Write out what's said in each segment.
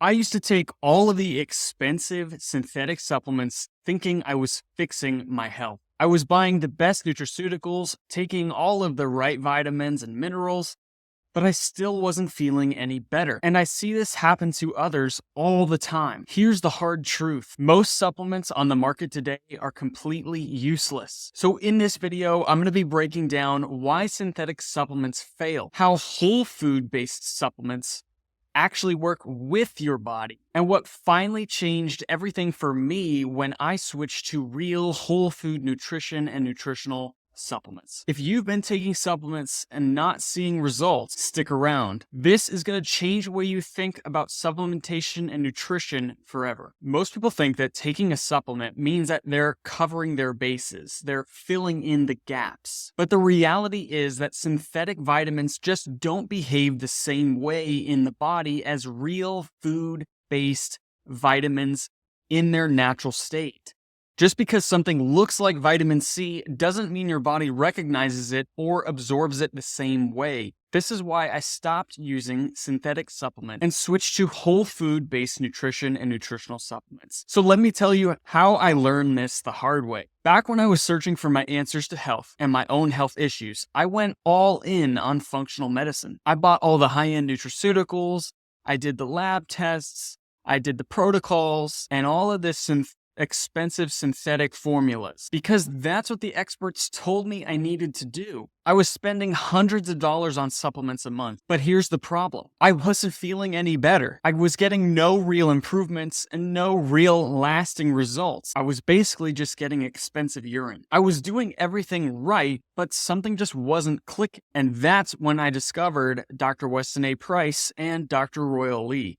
I used to take all of the expensive synthetic supplements thinking I was fixing my health. I was buying the best nutraceuticals, taking all of the right vitamins and minerals, but I still wasn't feeling any better. And I see this happen to others all the time. Here's the hard truth. Most supplements on the market today are completely useless. So in this video, I'm going to be breaking down why synthetic supplements fail, how whole food-based supplements actually work with your body, and what finally changed everything for me when I switched to real whole food nutrition and nutritional supplements. If you've been taking supplements and not seeing results, stick around. This is going to change the way you think about supplementation and nutrition forever. Most people think that taking a supplement means that they're covering their bases, they're filling in the gaps. But the reality is that synthetic vitamins just don't behave the same way in the body as real food-based vitamins in their natural state. Just because something looks like vitamin C doesn't mean your body recognizes it or absorbs it the same way. This is why I stopped using synthetic supplements and switched to whole food-based nutrition and nutritional supplements. So let me tell you how I learned this the hard way. Back when I was searching for my answers to health and my own health issues, I went all in on functional medicine. I bought all the high-end nutraceuticals, I did the lab tests, I did the protocols, and all of this expensive synthetic formulas, because that's what the experts told me I needed to do. I was spending hundreds of dollars on supplements a month, but here's the problem. I wasn't feeling any better. I was getting no real improvements and no real lasting results. I was basically just getting expensive urine. I was doing everything right, but something just wasn't clicking. And that's when I discovered Dr. Weston A. Price and Dr. Royal Lee.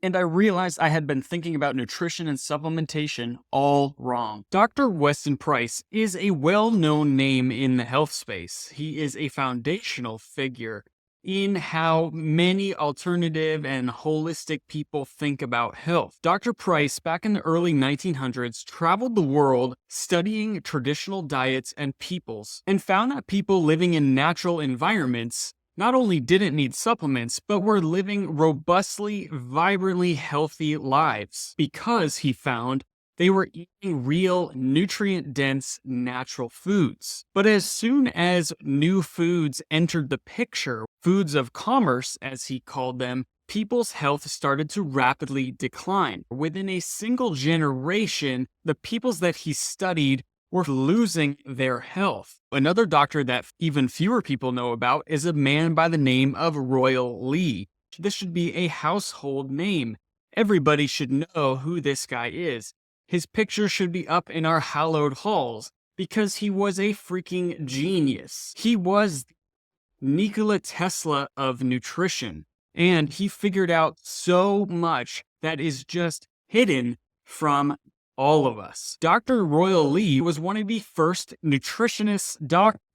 And I realized I had been thinking about nutrition and supplementation all wrong. Dr. Weston Price is a well-known name in the health space. He is a foundational figure in how many alternative and holistic people think about health. Dr. Price, back in the early 1900s, traveled the world studying traditional diets and peoples, and found that people living in natural environments not only didn't need supplements, but were living robustly, vibrantly healthy lives because, he found, they were eating real, nutrient-dense, natural foods. But as soon as new foods entered the picture, foods of commerce, as he called them, people's health started to rapidly decline. Within a single generation, the peoples that he studied were losing their health. Another doctor that even fewer people know about is a man by the name of Royal Lee. This should be a household name. Everybody should know who this guy is. His picture should be up in our hallowed halls because he was a freaking genius. He was Nikola Tesla of nutrition, and he figured out so much that is just hidden from all of us. Dr. Royal Lee was one of the first nutritionists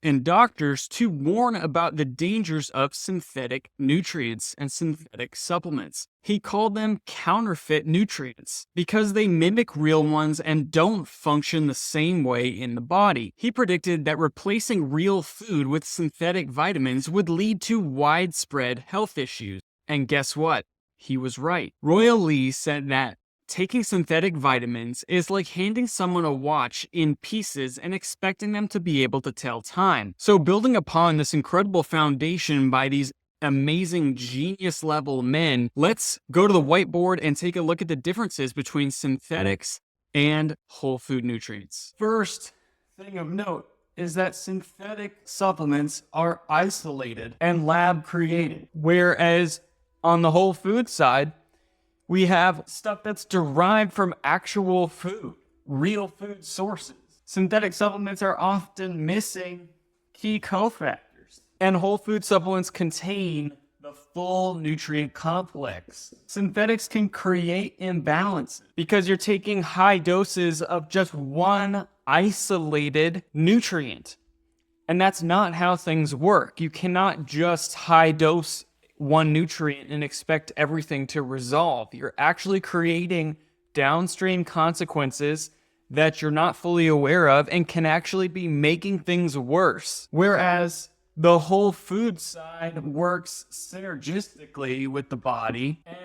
and doctors to warn about the dangers of synthetic nutrients and synthetic supplements. He called them counterfeit nutrients because they mimic real ones and don't function the same way in the body. He predicted that replacing real food with synthetic vitamins would lead to widespread health issues. And guess what? He was right. Royal Lee said that taking synthetic vitamins is like handing someone a watch in pieces and expecting them to be able to tell time. So building upon this incredible foundation by these amazing genius level men, let's go to the whiteboard and take a look at the differences between synthetics and whole food nutrients. First thing of note is that synthetic supplements are isolated and lab created, whereas on the whole food side, we have stuff that's derived from actual food, real food sources. Synthetic supplements are often missing key cofactors, and whole food supplements contain the full nutrient complex. Synthetics can create imbalances because you're taking high doses of just one isolated nutrient. And that's not how things work. You cannot just high dose one nutrient and expect everything to resolve. You're actually creating downstream consequences that you're not fully aware of and can actually be making things worse. Whereas the whole food side works synergistically with the body and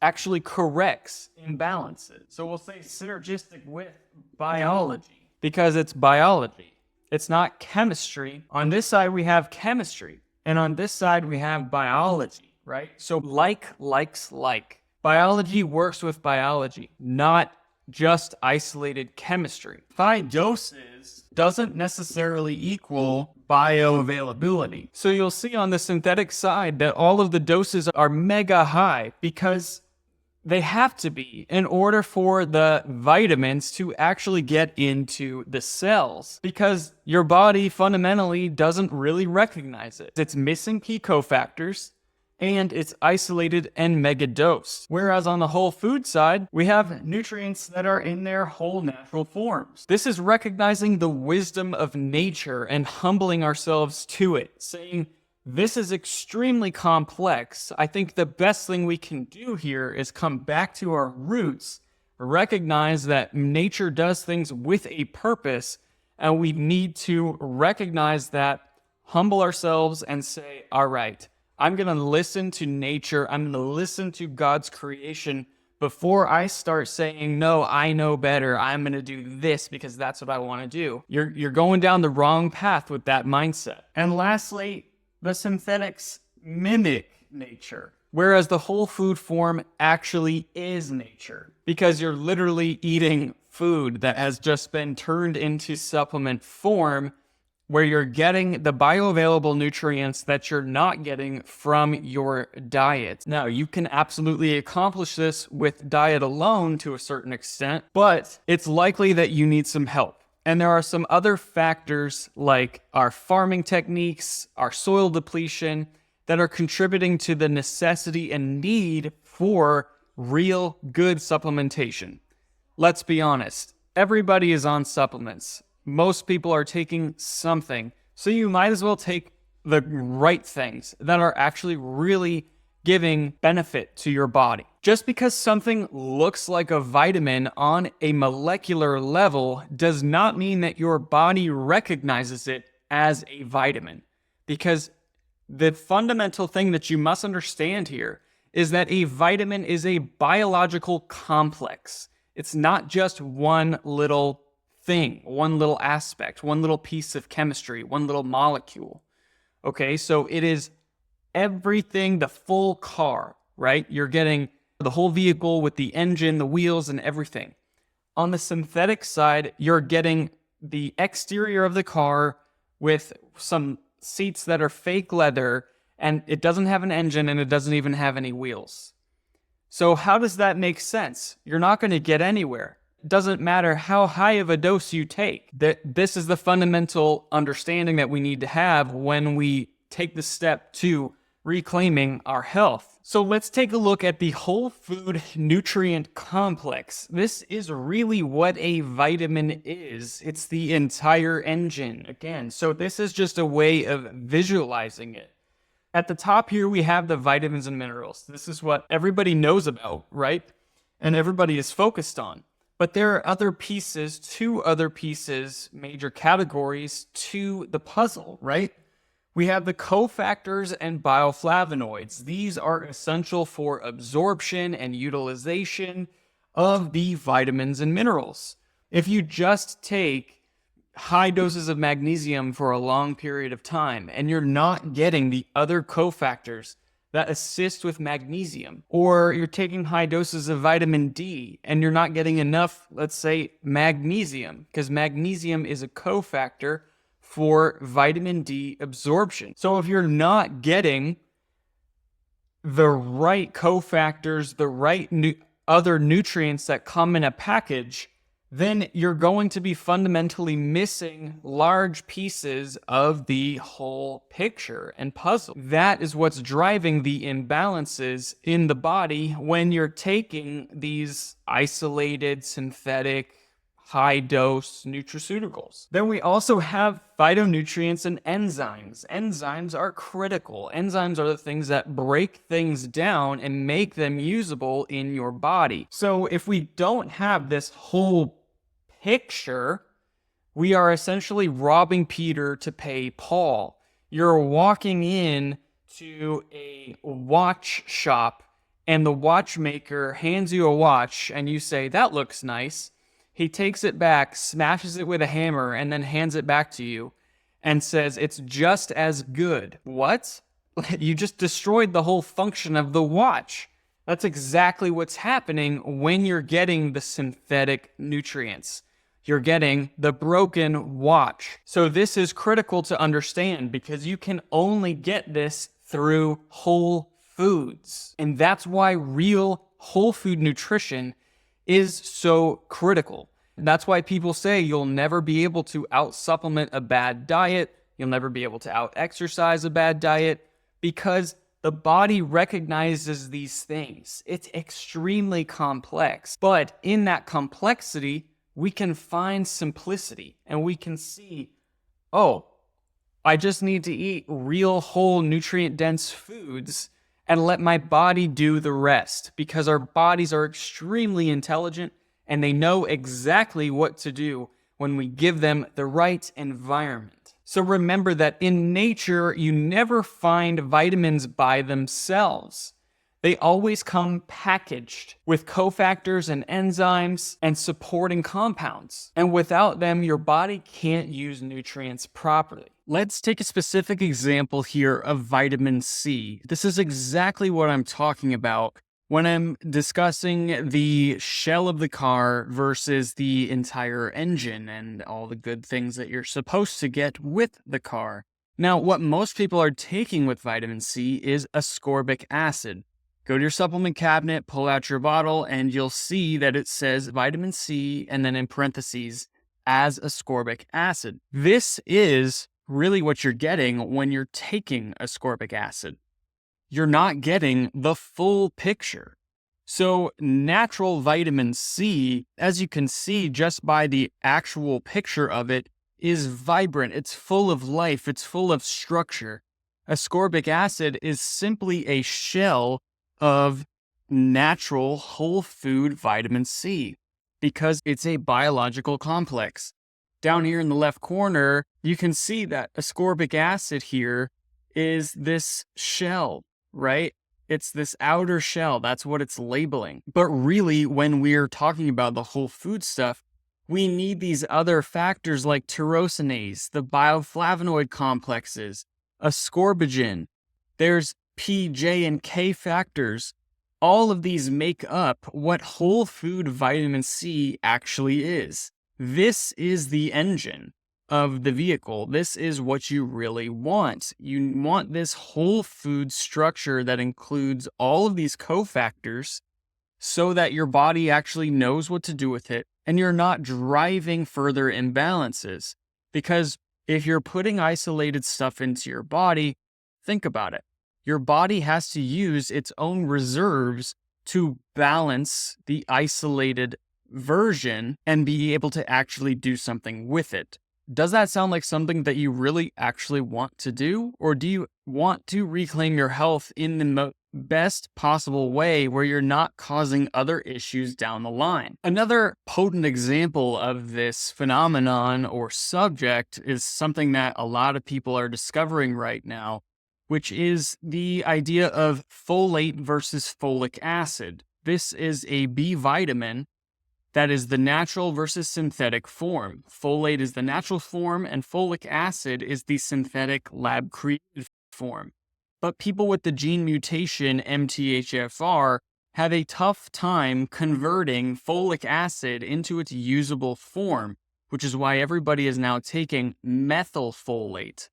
actually corrects imbalances. So we'll say synergistic with biology because it's biology. It's not chemistry. On this side, we have chemistry. And on this side, we have biology, right? So like likes like. Biology works with biology, not just isolated chemistry. High doses doesn't necessarily equal bioavailability. So you'll see on the synthetic side that all of the doses are mega high because they have to be in order for the vitamins to actually get into the cells, because your body fundamentally doesn't really recognize it. It's missing key cofactors and it's isolated and mega dosed. Whereas on the whole food side, we have nutrients that are in their whole natural forms. This is recognizing the wisdom of nature and humbling ourselves to it, saying, this is extremely complex. I think the best thing we can do here is come back to our roots, recognize that nature does things with a purpose, and we need to recognize that, humble ourselves, and say, all right, I'm going to listen to nature. I'm going to listen to God's creation before I start saying, no, I know better. I'm going to do this because that's what I want to do. You're going down the wrong path with that mindset. And lastly, the synthetics mimic nature, whereas the whole food form actually is nature, because you're literally eating food that has just been turned into supplement form, where you're getting the bioavailable nutrients that you're not getting from your diet. Now, you can absolutely accomplish this with diet alone to a certain extent, but it's likely that you need some help. And there are some other factors like our farming techniques, our soil depletion, that are contributing to the necessity and need for real good supplementation. Let's be honest, everybody is on supplements. Most people are taking something, so you might as well take the right things that are actually really giving benefit to your body. Just because something looks like a vitamin on a molecular level does not mean that your body recognizes it as a vitamin. Because the fundamental thing that you must understand here is that a vitamin is a biological complex. It's not just one little thing, one little aspect, one little piece of chemistry, one little molecule. Okay, so it is everything, the full car, right? You're getting the whole vehicle with the engine, the wheels, and everything. On the synthetic side, you're getting the exterior of the car with some seats that are fake leather, and it doesn't have an engine, and it doesn't even have any wheels. So how does that make sense? You're not going to get anywhere. It doesn't matter how high of a dose you take. This is the fundamental understanding that we need to have when we take the step to reclaiming our health. So let's take a look at the whole food nutrient complex. This is really what a vitamin is. It's the entire engine again. So this is just a way of visualizing it. At the top here, we have the vitamins and minerals. This is what everybody knows about, right? And everybody is focused on. But there are other pieces, two other pieces, major categories to the puzzle, right? We have the cofactors and bioflavonoids. These are essential for absorption and utilization of the vitamins and minerals. If you just take high doses of magnesium for a long period of time and you're not getting the other cofactors that assist with magnesium, or you're taking high doses of vitamin D and you're not getting enough, let's say, magnesium, because magnesium is a cofactor for vitamin D absorption. So if you're not getting the right cofactors, the right other nutrients that come in a package, then you're going to be fundamentally missing large pieces of the whole picture and puzzle. That is what's driving the imbalances in the body when you're taking these isolated, synthetic, high-dose nutraceuticals. Then we also have phytonutrients and enzymes. Enzymes are critical. Enzymes are the things that break things down and make them usable in your body. So if we don't have this whole picture, We are essentially robbing Peter to pay Paul. You're walking in to a watch shop and the watchmaker hands you a watch and you say, "That looks nice." He takes it back, smashes it with a hammer, and then hands it back to you and says, "It's just as good." What? You just destroyed the whole function of the watch. That's exactly what's happening when you're getting the synthetic nutrients. You're getting the broken watch. So this is critical to understand because you can only get this through whole foods. And that's why real whole food nutrition is so critical. That's why people say you'll never be able to out-supplement a bad diet. You'll never be able to out-exercise a bad diet because the body recognizes these things. It's extremely complex. But in that complexity, we can find simplicity and we can see, oh, I just need to eat real, whole, nutrient-dense foods and let my body do the rest because our bodies are extremely intelligent and they know exactly what to do when we give them the right environment. So remember that in nature, you never find vitamins by themselves. They always come packaged with cofactors and enzymes and supporting compounds. And without them, your body can't use nutrients properly. Let's take a specific example here of vitamin C. This is exactly what I'm talking about when I'm discussing the shell of the car versus the entire engine and all the good things that you're supposed to get with the car. Now, what most people are taking with vitamin C is ascorbic acid. Go to your supplement cabinet, pull out your bottle, and you'll see that it says vitamin C and then in parentheses as ascorbic acid. This is really what you're getting when you're taking ascorbic acid. You're not getting the full picture. So natural vitamin C, as you can see just by the actual picture of it, is vibrant. It's full of life. It's full of structure. Ascorbic acid is simply a shell of natural whole food vitamin C because it's a biological complex. Down here in the left corner, you can see that ascorbic acid here is this shell, right? It's this outer shell. That's what it's labeling. But really, when we're talking about the whole food stuff, we need these other factors like tyrosinase, the bioflavonoid complexes, ascorbigen. There's P, J, and K factors. All of these make up what whole food vitamin C actually is. This is the engine of the vehicle. This is what you really want. You want this whole food structure that includes all of these cofactors so that your body actually knows what to do with it and you're not driving further imbalances. Because if you're putting isolated stuff into your body, think about it. Your body has to use its own reserves to balance the isolated version and be able to actually do something with it. Does that sound like something that you really actually want to do? Or do you want to reclaim your health in the best possible way where you're not causing other issues down the line? Another potent example of this phenomenon or subject is something that a lot of people are discovering right now, which is the idea of folate versus folic acid. This is a B vitamin that is the natural versus synthetic form. Folate is the natural form and folic acid is the synthetic lab-created form. But people with the gene mutation MTHFR have a tough time converting folic acid into its usable form, which is why everybody is now taking methylfolate,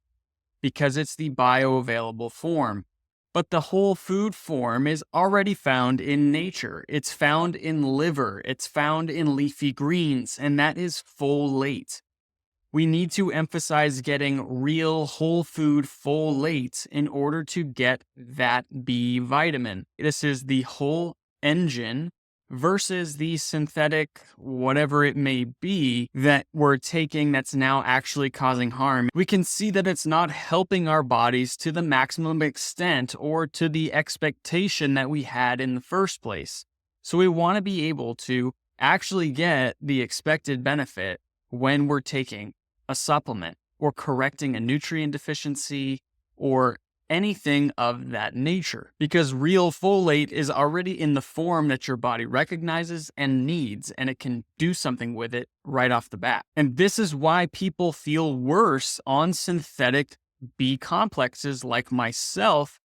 because it's the bioavailable form. But the whole food form is already found in nature. It's found in liver. It's found in leafy greens, and that is folate. We need to emphasize getting real whole food folate in order to get that B vitamin. This is the whole engine versus the synthetic, whatever it may be, that we're taking that's now actually causing harm. We can see that it's not helping our bodies to the maximum extent or to the expectation that we had in the first place. So we want to be able to actually get the expected benefit when we're taking a supplement or correcting a nutrient deficiency or anything of that nature, because real folate is already in the form that your body recognizes and needs, and it can do something with it right off the bat. And this is why people feel worse on synthetic B complexes like myself,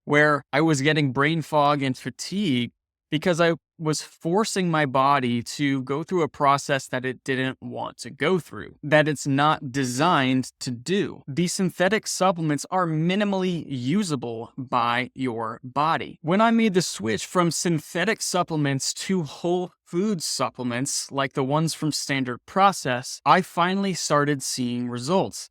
where I was getting brain fog and fatigue because I was forcing my body to go through a process that it didn't want to go through, that it's not designed to do. These synthetic supplements are minimally usable by your body. When I made the switch from synthetic supplements to whole food supplements, like the ones from Standard Process, I finally started seeing results.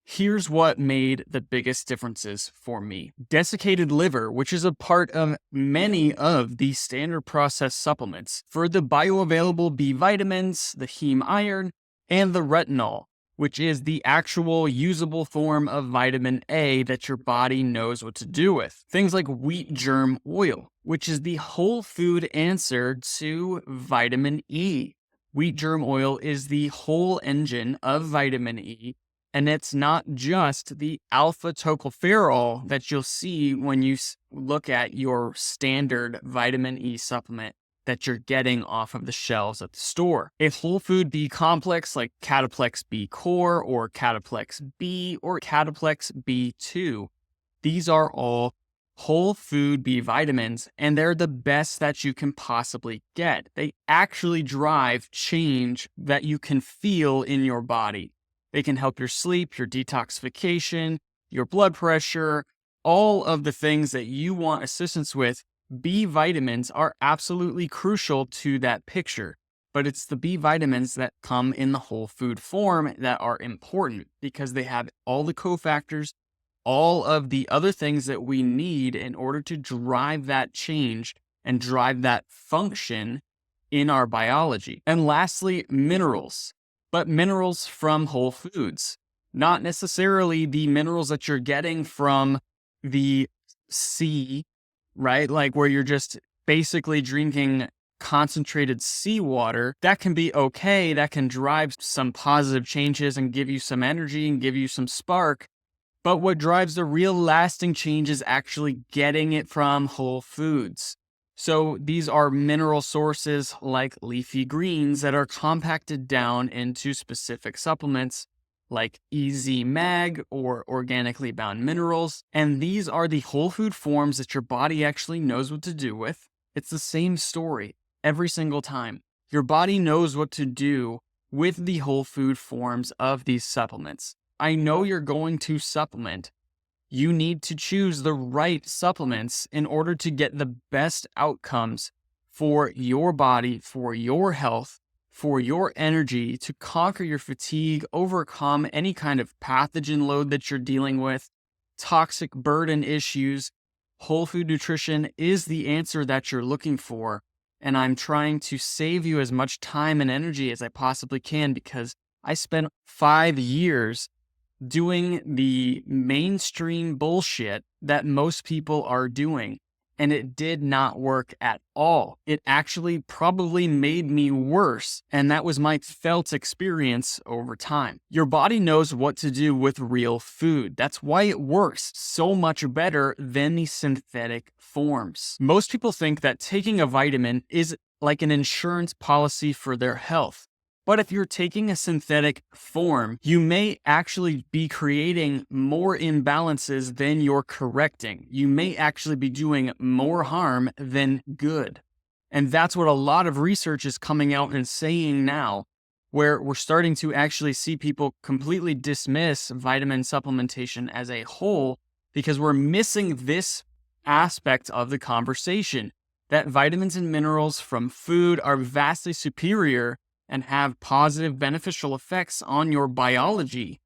Here's what made the biggest differences for me. Desiccated liver, which is a part of many of the Standard Process supplements, for the bioavailable B vitamins, the heme iron, and the retinol, which is the actual usable form of vitamin A that your body knows what to do with. Things like wheat germ oil, which is the whole food answer to vitamin E. Wheat germ oil is the whole engine of vitamin E. And it's not just the alpha tocopherol that you'll see when you look at your standard vitamin E supplement that you're getting off of the shelves at the store. A whole food B complex like Cataplex B Core or Cataplex B or Cataplex B2, these are all whole food B vitamins, and they're the best that you can possibly get. They actually drive change that you can feel in your body. They can help your sleep, your detoxification, your blood pressure, all of the things that you want assistance with. B vitamins are absolutely crucial to that picture, but it's the B vitamins that come in the whole food form that are important because they have all the cofactors, all of the other things that we need in order to drive that change and drive that function in our biology. And lastly, minerals. But minerals from whole foods, not necessarily the minerals that you're getting from the sea, right? Like where you're just basically drinking concentrated seawater. That can be okay. That can drive some positive changes and give you some energy and give you some spark. But what drives the real lasting change is actually getting it from whole foods. So these are mineral sources like leafy greens that are compacted down into specific supplements like EZ Mag or organically bound minerals. And these are the whole food forms that your body actually knows what to do with. It's the same story every single time. Your body knows what to do with the whole food forms of these supplements. I know you're going to supplement. You need to choose the right supplements in order to get the best outcomes for your body, for your health, for your energy, to conquer your fatigue, overcome any kind of pathogen load that you're dealing with, toxic burden issues. Whole food nutrition is the answer that you're looking for. And I'm trying to save you as much time and energy as I possibly can because I spent 5 years doing the mainstream bullshit that most people are doing. And it did not work at all. It actually probably made me worse. And that was my felt experience over time. Your body knows what to do with real food. That's why it works so much better than the synthetic forms. Most people think that taking a vitamin is like an insurance policy for their health. But if you're taking a synthetic form, you may actually be creating more imbalances than you're correcting. You may actually be doing more harm than good. And that's what a lot of research is coming out and saying now, where we're starting to actually see people completely dismiss vitamin supplementation as a whole because we're missing this aspect of the conversation, that vitamins and minerals from food are vastly superior and have positive beneficial effects on your biology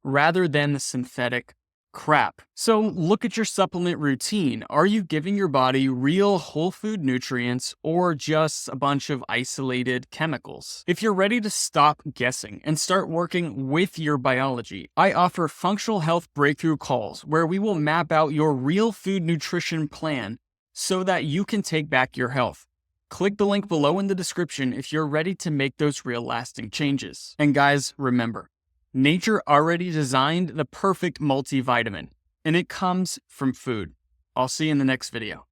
rather than the synthetic crap. So look at your supplement routine. Are you giving your body real whole food nutrients or just a bunch of isolated chemicals? If you're ready to stop guessing and start working with your biology, I offer functional health breakthrough calls where we will map out your real food nutrition plan so that you can take back your health. Click the link below in the description if you're ready to make those real lasting changes. And guys, remember, nature already designed the perfect multivitamin, and it comes from food. I'll see you in the next video.